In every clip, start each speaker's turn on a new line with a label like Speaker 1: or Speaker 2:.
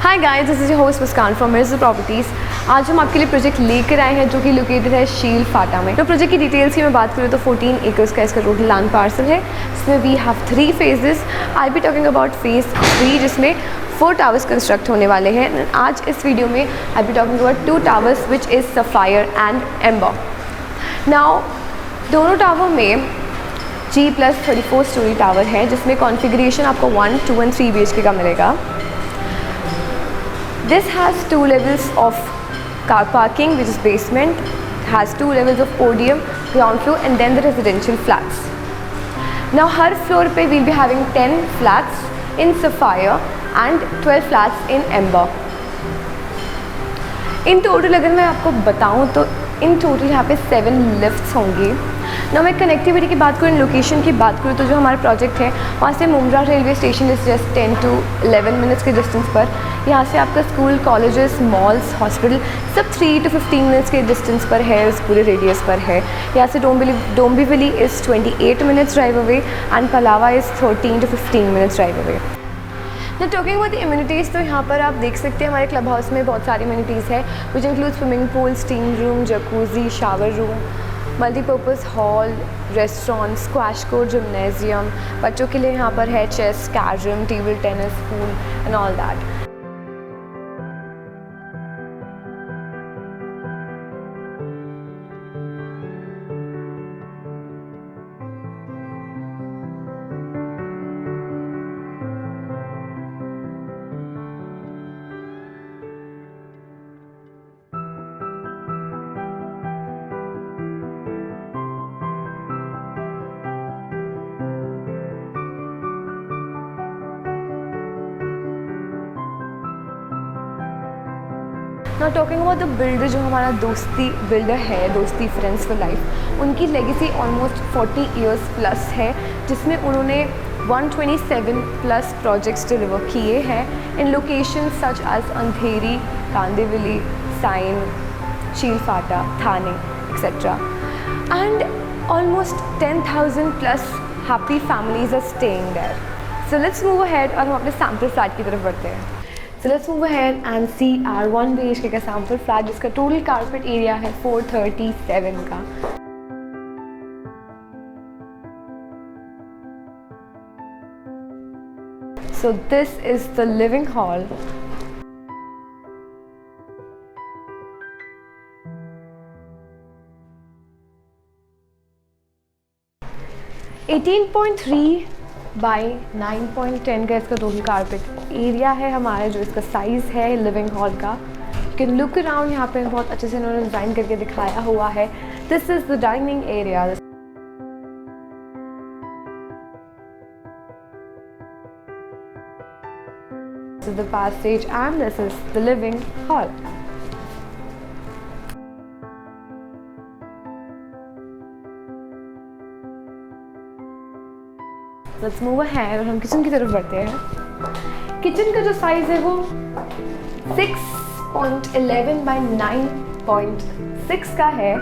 Speaker 1: Hi guys, this is your host Muskan from Mirza properties. आज हम आपके लिए प्रोजेक्ट लेकर आए हैं जो कि लोकेटेड है शील फाटा में। तो प्रोजेक्ट की डिटेल्स की मैं बात करूँ तो 14 एकर्स का इसका टोटल लैंड पार्सल है, जिसमें we have 3 phases. I be talking about phase 3, जिसमें 4 टावर्स कंस्ट्रक्ट होने वाले हैं। आज इस वीडियो में I be talking about 2 towers which is sapphire and amber. Now दोनों टावर में G+34 स्टोरी टावर है, जिसमें कॉन्फ़िगरेशन आपको 1, 2 and 3 BHK का मिलेगा। This has 2 levels of car parking, which is basement, has 2 levels of podium, ground floor and then the residential flats. Now her floor पे we'll be having 10 flats in sapphire and 12 flats in amber. In total अगर मैं आपको बताऊँ तो in total यहाँ पे 7 lifts होंगी। ना मैं कनेक्टिविटी की बात करूँ, लोकेशन की बात करूँ तो जो हमारा प्रोजेक्ट है वहाँ से मुंब्रा रेलवे स्टेशन इस जस्ट 10 to 11 मिनट्स के डिस्टेंस पर। यहाँ से आपका स्कूल, कॉलेजेस, मॉल्स, हॉस्पिटल सब 3 to 15 मिनट्स के डिस्टेंस पर है, इस पूरे रेडियस पर है। यहाँ से Dombivli is 28 minutes drive away and Pallava is 13 to 15 minutes drive away. ना टॉकिंग अबाउट द इम्यूनिटीज़, तो यहाँ पर आप देख सकते हैं हमारे क्लब हाउस में बहुत सारी इम्यूनिटीज़ है, which include swimming pool, steam room, jacuzzi, shower room, multipurpose hall, restaurant, squash court, gymnasium. बच्चों के लिए यहाँ पर है chess, carrom, table tennis, pool and all that. ना टॉकिंग अबाउट द बिल्डर, जो हमारा दोस्ती बिल्डर है, दोस्ती फ्रेंड्स फॉर लाइफ, उनकी लेगेसी ऑलमोस्ट 40 ईयर्स प्लस है, जिसमें उन्होंने 127 प्लस प्रोजेक्ट्स डिलीवर किए हैं in location such as Andheri, Kandivali, Sion, शील फाटा, Thane etcetera. And almost 10,000 plus happy families are staying there. So let's move ahead और हम अपने सैम्पल फ्लैट की तरफ बढ़ते हैं। So let's move ahead and see our 1 BHK का सैम्पल फ्लैट, जिसका टोटल कारपेट एरिया है 437 का। So this is the living hall. (18.3 by 9.10 का इसका टोटल कारपेट एरिया है हमारा, जो इसका साइज़ है लिविंग हॉल का। यू कैन लुक अराउंड, यहाँ पे बहुत अच्छे से इन्होंने डिज़ाइन करके दिखाया हुआ है। This is the dining area, this is the passage and this is the living hall. Let's move ahead और हम किचन की तरफ बढ़ते हैं। किचन का जो साइज़ है वो 6.11 बाई 9.6 का है।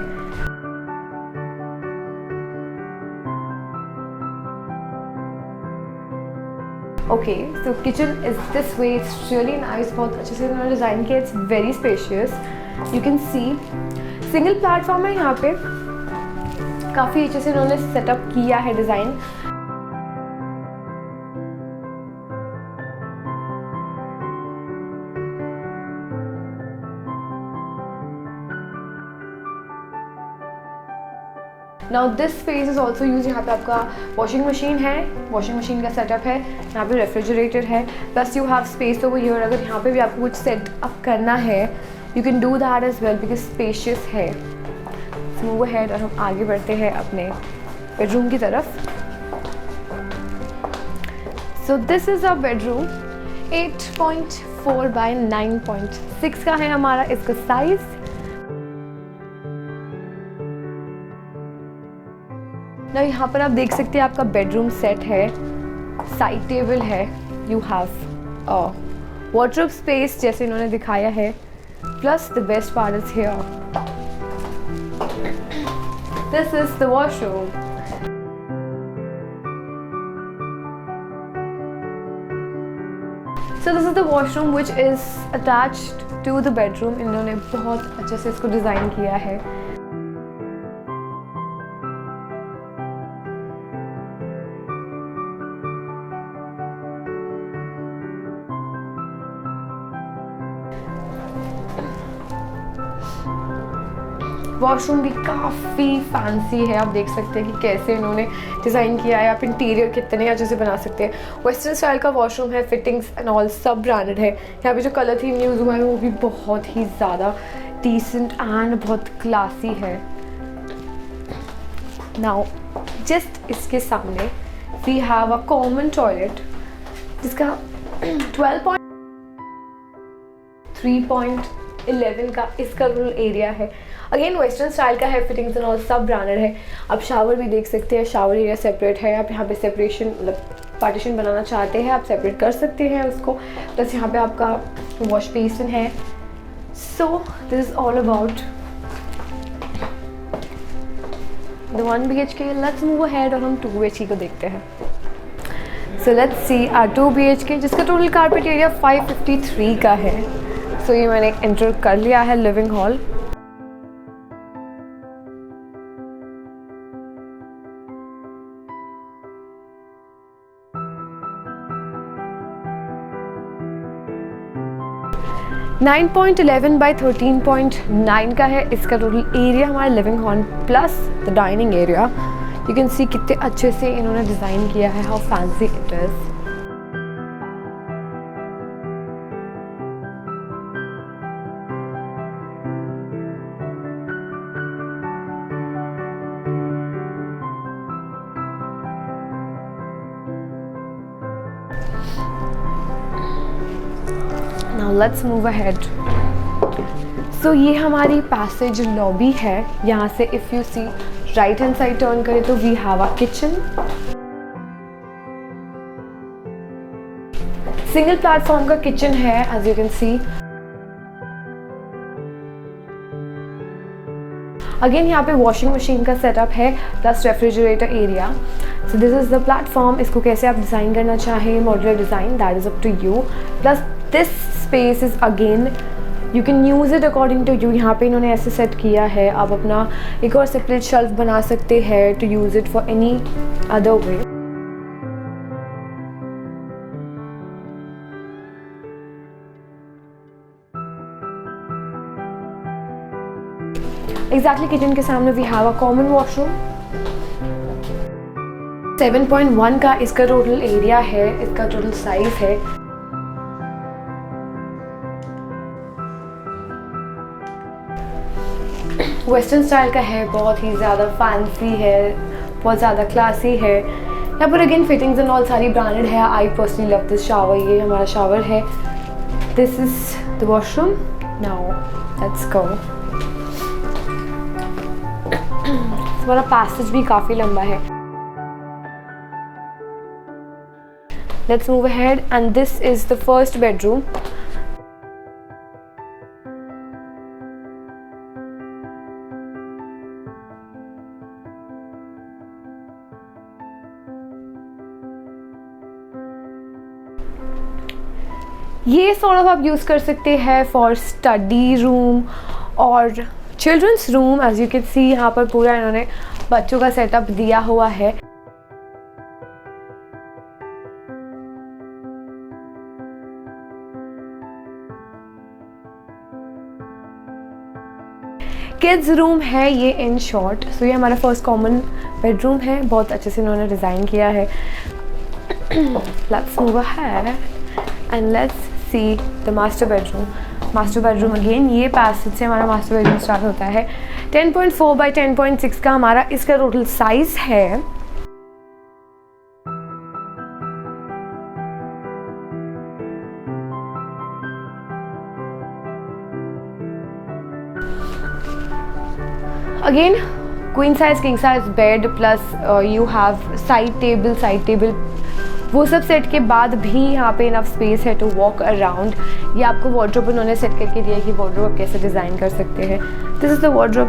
Speaker 1: Okay, so kitchen is this way, it's really nice, बहुत अच्छे से उन्होंने डिज़ाइन किया, it's very spacious. You can see single platform है यहाँ पे, काफ़ी अच्छे से उन्होंने सेटअप किया है design. Now this space is also use, यहाँ पे आपका वॉशिंग मशीन है, वॉशिंग मशीन का सेटअप है, यहाँ पे रेफ्रिजरेटर है, plus you have space over here. अगर यहाँ पे भी आपको कुछ सेट अप करना है, you can do that as well because spacious है। मूव अहेड और हम आगे बढ़ते हैं अपने बेडरूम की तरफ। So this is a bedroom, 8.4 by 9.6 का है हमारा इसका साइज़। ना यहाँ पर आप देख सकते हैं आपका बेडरूम सेट है, साइड टेबल है, यू हैव वार्डरोब स्पेस जैसे इन्होंने दिखाया है, plus the best part is here, this is the washroom. So the this is the washroom which is attached to the bedroom. इन्होंने बहुत अच्छे से इसको डिज़ाइन किया है. वॉशरूम भी काफ़ी फैंसी है. आप देख सकते हैं कि कैसे इन्होंने डिज़ाइन किया है. आप इंटीरियर कितने अच्छे से बना सकते हैं. वेस्टर्न स्टाइल का वॉशरूम है. फिटिंग्स एंड ऑल सब ब्रांडेड है. यहाँ पे जो कलर थीम यूज़ हुआ है वो भी बहुत ही ज़्यादा डिसेंट एंड बहुत क्लासी है. नाउ जस्ट इसके सामने we have a common toilet जिसका 3.11 का इसका रूरल एरिया है. अगेन वेस्टर्न स्टाइल का है. फिटिंग्स एंड ऑल सब ब्रांडेड है. आप शावर भी देख सकते हैं. शावर एरिया सेपरेट है. आप यहाँ पे सेपरेशन मतलब पार्टीशन बनाना चाहते हैं आप सेपरेट कर सकते हैं उसको. प्लस यहाँ पे आपका वॉश बेसिन है. So this is all about the 1 BHK. Let's move ahead और हम 2 BHK को देखते हैं. So let's see our 2 BHK जिसका टोटल कारपेट एरिया 553 का है. सो ये मैंने एंटर कर लिया है लिविंग हॉल. नाइन 9.11 बाई 13.9 का है इसका टोटल एरिया हमारा living hall plus the dining area. You can सी कितने अच्छे से इन्होंने डिज़ाइन किया है. How fancy it is. Now let's move ahead. So ये हमारी पैसेज लॉबी है. यहाँ से if you see right hand side turn करें तो we have a kitchen. Single platform का किचन है as you can see. Again यहाँ पे वॉशिंग मशीन का सेटअप है plus refrigerator area. So this is the platform. इसको कैसे आप डिज़ाइन करना चाहें modular design that is up to you. Plus this space is again you can use it according to you. यहाँ पे इन्होंने ऐसे सेट किया है. आप अपना एक और सेपरेट शेल्फ बना सकते हैं to use it for any other way. Exactly kitchen के सामने we have a common washroom. 7.1 का इसका टोटल एरिया है. इसका टोटल साइज है. वेस्टर्न स्टाइल का है. बहुत ही ज़्यादा फैंसी है. बहुत ज़्यादा क्लासी है. यहाँ पर अगेन फिटिंग्स एंड ऑल सारी ब्रांडेड है. I personally love this shower. ये हमारा शावर है. This is the washroom. Now let's go. हमारा पैसेज भी काफ़ी लंबा है. Let's move ahead and this is the first bedroom. ये सॉर्ट ऑफ आप यूज़ कर सकते हैं फॉर स्टडी रूम और children's room. As you can see यहाँ पर पूरा इन्होंने बच्चों का सेटअप दिया हुआ है. किड्स रूम है ये इन शॉर्ट. सो ये हमारा फर्स्ट कॉमन बेडरूम है. बहुत अच्छे से इन्होंने डिज़ाइन किया है. Let's move ahead and let's see the master bedroom. Master bedroom again ये पैसेज से हमारा मास्टर बेडरूम स्टार्ट होता है. 10.4 बाई 10.6 का हमारा इसका टोटल साइज है. Again queen size king size bed plus you have side table वो सब सेट के बाद भी यहाँ पे इनफ स्पेस है टू वॉक अराउंड. ये आपको वार्डरोब उन्होंने सेट करके दिया है कि वार्डरोब आप कैसे डिज़ाइन कर सकते हैं. This is the wardrobe.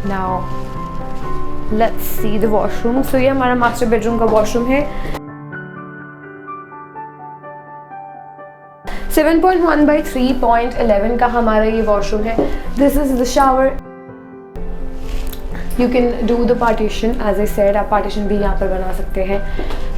Speaker 1: Now let's see the washroom. So ये हमारा मास्टर बेडरूम का वॉशरूम है। 7.1 by 3.11 का हमारा ये वॉशरूम है। This is the shower. You can do the partition, as I said, आप पार्टीशन भी यहाँ पर बना सकते हैं।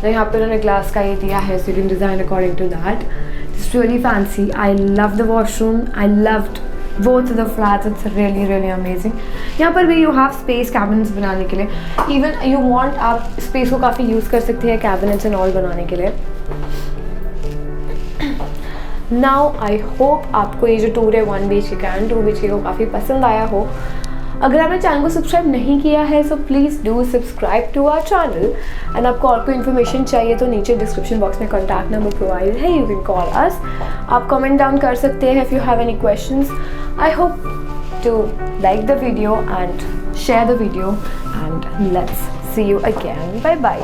Speaker 1: तो यहाँ पर उन्होंने ग्लास का ये दिया है, so you can design according to that. It's really fancy. I love the washroom, I loved both the flats. It's really amazing. यहाँ पर भी you have space cabinets बनाने के लिए, even you want, आप space को काफ़ी यूज़ कर सकते हैं cabinets and all बनाने के लिए। Now I hope आपको ये जो टूर है 1 BHK का एंड 2 BHK को काफ़ी पसंद आया हो। अगर आपने चैनल को सब्सक्राइब नहीं किया है so please do subscribe to our channel. And आपको और कोई इन्फॉर्मेशन चाहिए तो नीचे डिस्क्रिप्शन बॉक्स में कॉन्टैक्ट नंबर प्रोवाइड है, यू कैन कॉल अस। आप कमेंट डाउन कर सकते हैं if you have any questions. I hope to like the video and share the video and let's see you again. Bye bye.